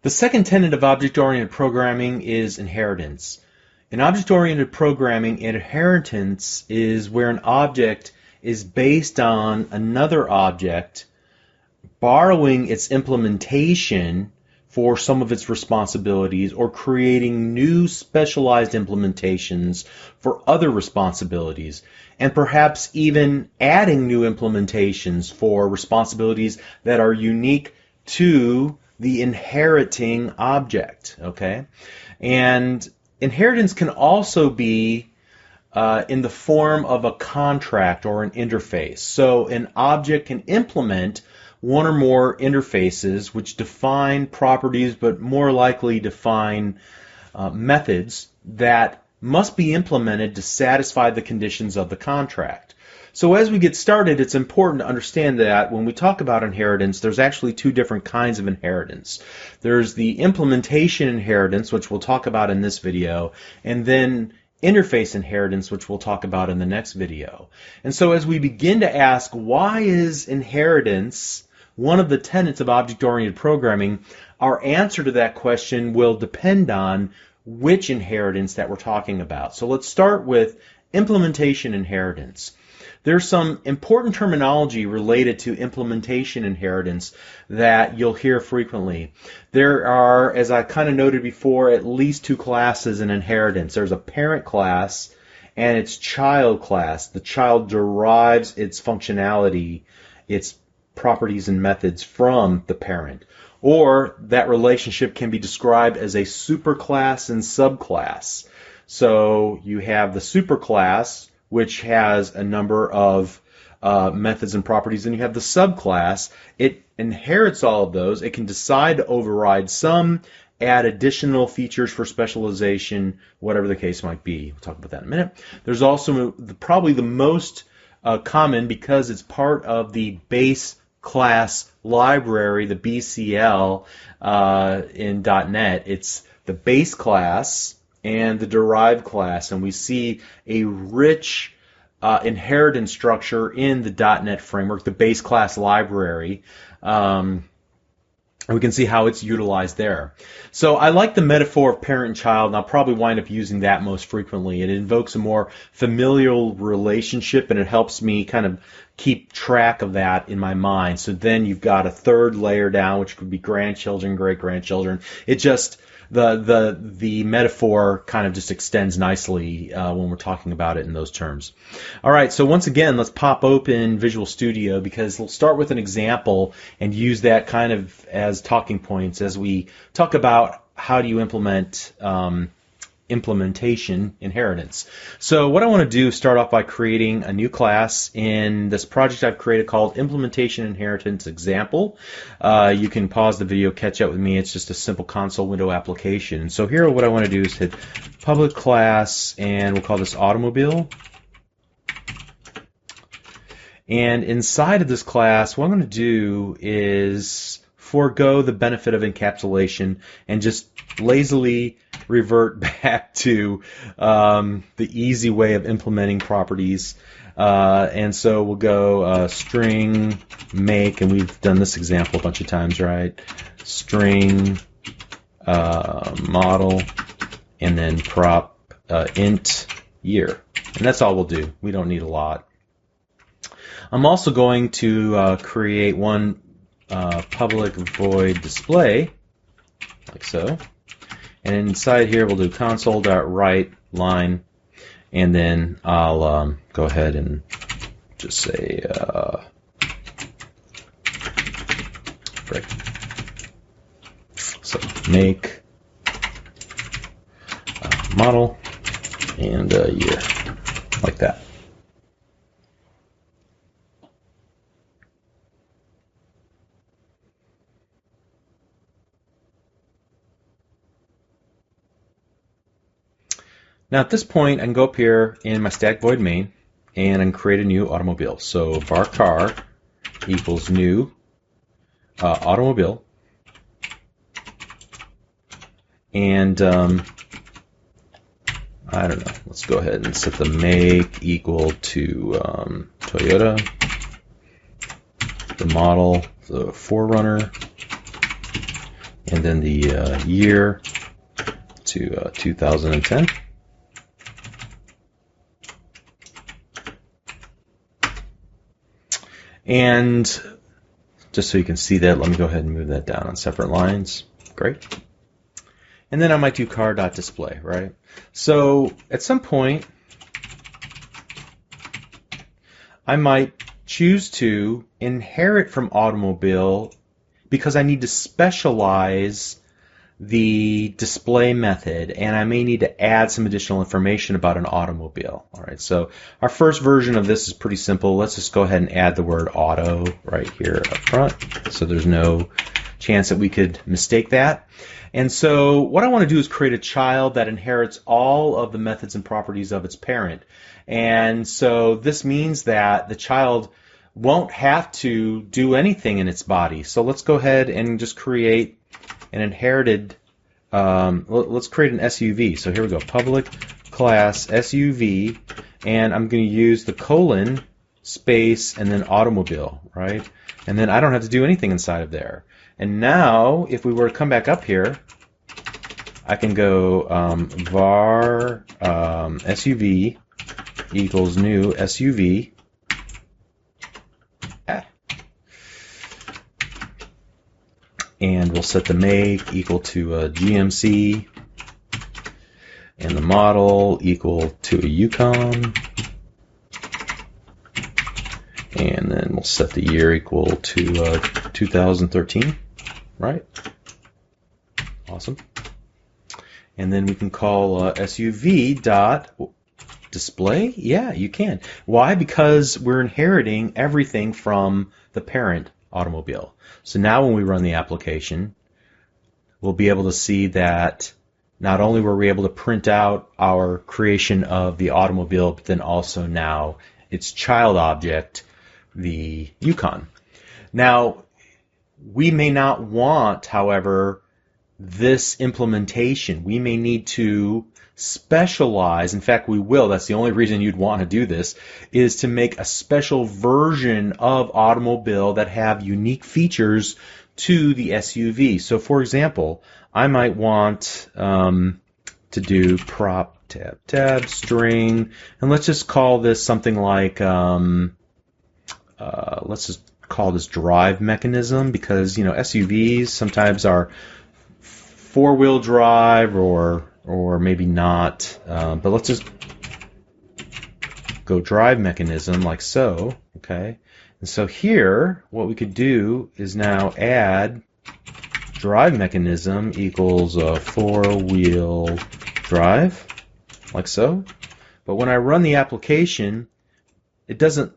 The second tenet of object-oriented programming is inheritance. In object-oriented programming, inheritance is where an object is based on another object, borrowing its implementation for some of its responsibilities or creating new specialized implementations for other responsibilities, and perhaps even adding new implementations for responsibilities that are unique to the inheriting object. Okay? And inheritance can also be in the form of a contract or an interface. So an object can implement one or more interfaces which define properties but more likely define methods that must be implemented to satisfy the conditions of the contract. So as we get started, it's important to understand that when we talk about inheritance, there's actually two different kinds of inheritance. There's the implementation inheritance, which we'll talk about in this video, and then interface inheritance, which we'll talk about in the next video. And so as we begin to ask, why is inheritance one of the tenets of object-oriented programming, our answer to that question will depend on which inheritance that we're talking about. So let's start with implementation inheritance. There's some important terminology related to implementation inheritance that you'll hear frequently. There are, as I kind of noted before, at least two classes in inheritance. There's a parent class and its child class. The child derives its functionality, its properties and methods from the parent. Or that relationship can be described as a superclass and subclass. So you have the superclass, which has a number of methods and properties, and you have the subclass. It inherits all of those. It can decide to override some, add additional features for specialization, whatever the case might be. We'll talk about that in a minute. There's also probably the most common, because it's part of the base class library, the BCL in .NET. It's the base class and the derived class, and we see a rich inheritance structure in the .NET framework, the base class library. And we can see how it's utilized there. So I like the metaphor of parent and child, and I'll probably wind up using that most frequently. It invokes a more familial relationship, and it helps me kind of keep track of that in my mind. So then you've got a third layer down, which could be grandchildren, great-grandchildren. It just, the metaphor kind of just extends nicely when we're talking about it in those terms. All right, so once again, let's pop open Visual Studio, because we'll start with an example and use that kind of as talking points as we talk about how do you implement implementation inheritance. So what I want to do is start off by creating a new class in this project I've created called Implementation Inheritance Example. You can pause the video, catch up with me. It's just a simple console window application. So here what I want to do is hit public class, and we'll call this automobile. And inside of this class, what I'm going to do is forego the benefit of encapsulation and just lazily revert back to the easy way of implementing properties. And so we'll go string make, and we've done this example a bunch of times, right? String model, and then prop int year. And that's all we'll do. We don't need a lot. I'm also going to create one public void display, like so. And inside here, we'll do console.write line, and then I'll go ahead and just say break. So make model and year, like that. Now at this point, I can go up here in my static void main, and I can create a new automobile. So var car equals new automobile, and I don't know. Let's go ahead and set the make equal to Toyota, the model, the 4Runner, and then the year to 2010. And just so you can see that, let me go ahead and move that down on separate lines. Great. And then I might do car.display, right? So at some point, I might choose to inherit from automobile because I need to specialize the display method, and I may need to add some additional information about an automobile. All right, so our first version of this is pretty simple. Let's just go ahead and add the word auto right here up front, so there's no chance that we could mistake that. And so what I want to do is create a child that inherits all of the methods and properties of its parent. And so this means that the child won't have to do anything in its body. So let's go ahead and just create an inherited, let's create an SUV. So here we go, public class SUV, and I'm going to use the colon, space, and then automobile, right? And then I don't have to do anything inside of there. And now, if we were to come back up here, I can go var SUV equals new SUV. And we'll set the make equal to a GMC, and the model equal to a Yukon, and then we'll set the year equal to 2013, right? Awesome. And then we can call SUV dot display. Yeah, you can. Why? Because we're inheriting everything from the parent automobile. So now when we run the application, we'll be able to see that not only were we able to print out our creation of the automobile, but then also now its child object, the Yukon. Now, we may not want, however, this implementation. We may need to specialize. In fact, we will. That's the only reason you'd want to do this, is to make a special version of automobile that have unique features to the SUV. So, for example, I might want to do prop tab string, and let's just call this something like let's just call this drive mechanism, because SUVs sometimes are four-wheel drive or maybe not, but let's just go drive mechanism like so, okay? And so here, what we could do is now add drive mechanism equals a four-wheel drive, like so. But when I run the application, it doesn't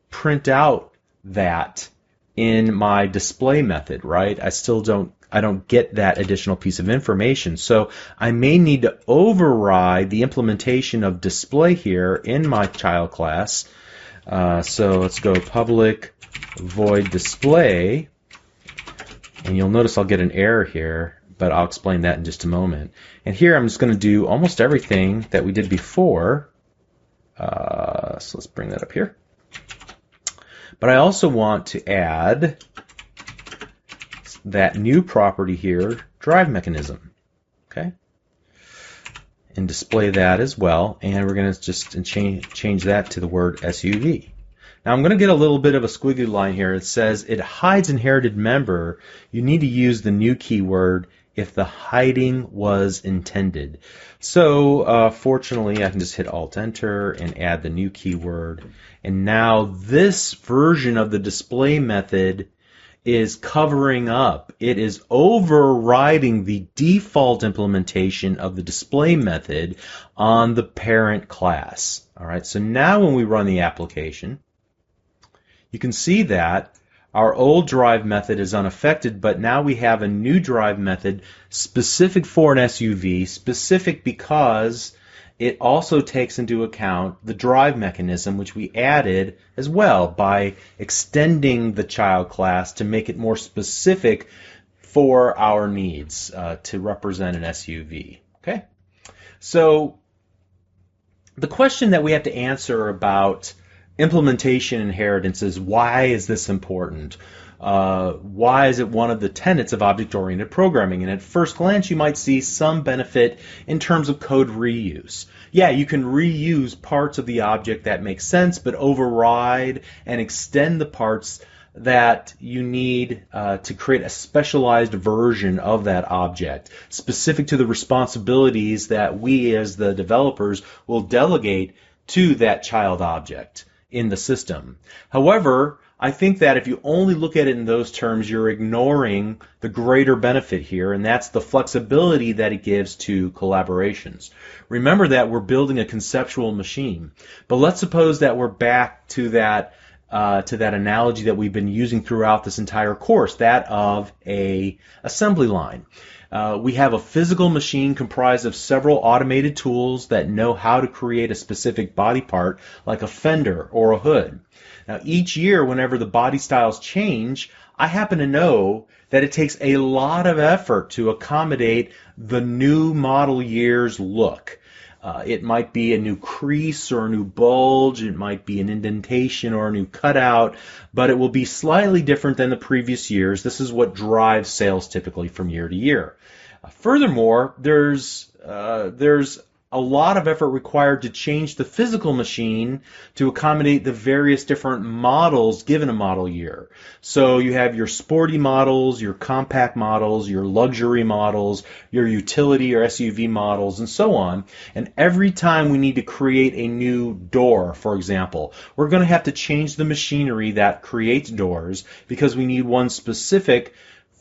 print out that in my display method, right? I don't get that additional piece of information. So I may need to override the implementation of display here in my child class. So let's go public void display. And you'll notice I'll get an error here, but I'll explain that in just a moment. And here I'm just going to do almost everything that we did before. So let's bring that up here. But I also want to add that new property here, drive mechanism, okay? And display that as well, and we're going to just change that to the word SUV. Now I'm going to get a little bit of a squiggly line here. It says it hides inherited member. You need to use the new keyword if the hiding was intended. So fortunately, I can just hit Alt-Enter and add the new keyword. And now this version of the display method is covering up. It is overriding the default implementation of the display method on the parent class. All right, so now when we run the application, you can see that our old drive method is unaffected, but now we have a new drive method specific for an SUV, specific because it also takes into account the drive mechanism, which we added as well by extending the child class to make it more specific for our needs to represent an SUV. Okay? So the question that we have to answer about implementation inheritance is, why is this important? Why is it one of the tenets of object-oriented programming? And at first glance, you might see some benefit in terms of code reuse. Yeah, you can reuse parts of the object that make sense, but override and extend the parts that you need to create a specialized version of that object, specific to the responsibilities that we as the developers will delegate to that child object in the system. However, I think that if you only look at it in those terms, you're ignoring the greater benefit here, and that's the flexibility that it gives to collaborations. Remember that we're building a conceptual machine, but let's suppose that we're back to that analogy that we've been using throughout this entire course, that of a assembly line. We have a physical machine comprised of several automated tools that know how to create a specific body part, like a fender or a hood. Now, each year, whenever the body styles change, I happen to know that it takes a lot of effort to accommodate the new model year's look. It might be a new crease or a new bulge, it might be an indentation or a new cutout, but it will be slightly different than the previous years. This is what drives sales typically from year to year. Furthermore, there's a lot of effort required to change the physical machine to accommodate the various different models given a model year. So you have your sporty models, your compact models, your luxury models, your utility or SUV models, and so on. And every time we need to create a new door, for example, we're going to have to change the machinery that creates doors because we need one specific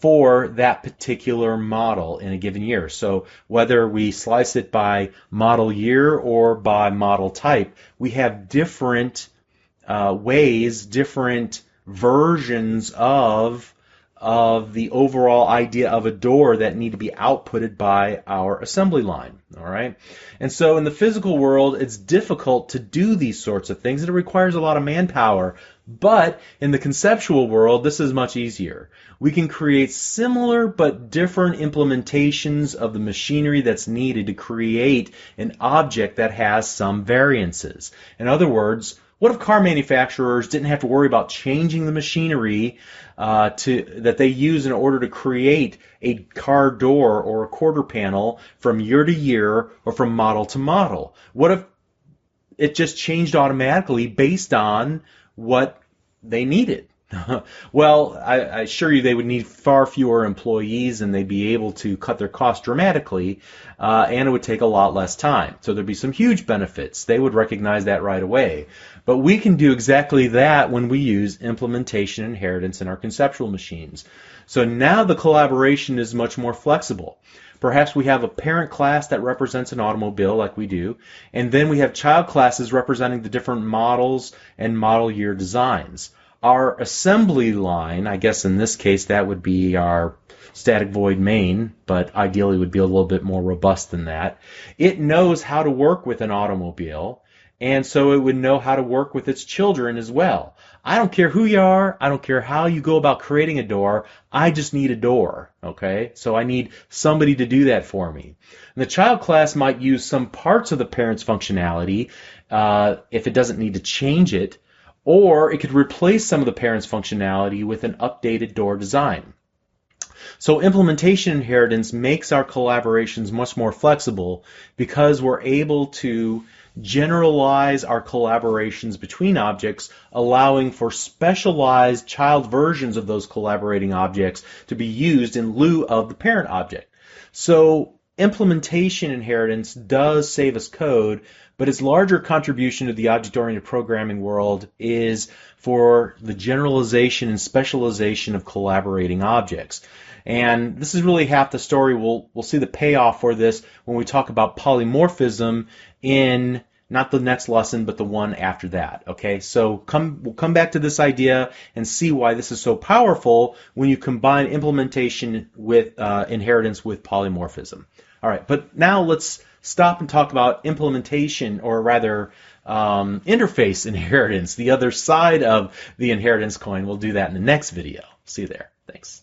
for that particular model in a given year. So whether we slice it by model year or by model type, we have different ways, different versions of the overall idea of a door that need to be outputted by our assembly line. All right? And so in the physical world, it's difficult to do these sorts of things, and it requires a lot of manpower. But in the conceptual world, this is much easier. We can create similar but different implementations of the machinery that's needed to create an object that has some variances. In other words, what if car manufacturers didn't have to worry about changing the machinery that they use in order to create a car door or a quarter panel from year to year or from model to model? What if it just changed automatically based on what they needed? Well, I assure you they would need far fewer employees and they'd be able to cut their costs dramatically, and it would take a lot less time. So there'd be some huge benefits. They would recognize that right away. But we can do exactly that when we use implementation inheritance in our conceptual machines. So now the collaboration is much more flexible. Perhaps we have a parent class that represents an automobile like we do, and then we have child classes representing the different models and model year designs. Our assembly line, I guess in this case that would be our static void main, but ideally would be a little bit more robust than that. It knows how to work with an automobile, and so it would know how to work with its children as well. I don't care who you are, I don't care how you go about creating a door, I just need a door, okay? So I need somebody to do that for me. And the child class might use some parts of the parent's functionality if it doesn't need to change it, or it could replace some of the parent's functionality with an updated door design. So implementation inheritance makes our collaborations much more flexible because we're able to generalize our collaborations between objects, allowing for specialized child versions of those collaborating objects to be used in lieu of the parent object. So implementation inheritance does save us code, but its larger contribution to the object-oriented programming world is for the generalization and specialization of collaborating objects. And this is really half the story. We'll see the payoff for this when we talk about polymorphism in not the next lesson, but the one after that. Okay, so we'll come back to this idea and see why this is so powerful when you combine implementation with inheritance with polymorphism. All right, but now let's stop and talk about implementation, or rather interface inheritance, the other side of the inheritance coin. We'll do that in the next video. See you there. Thanks.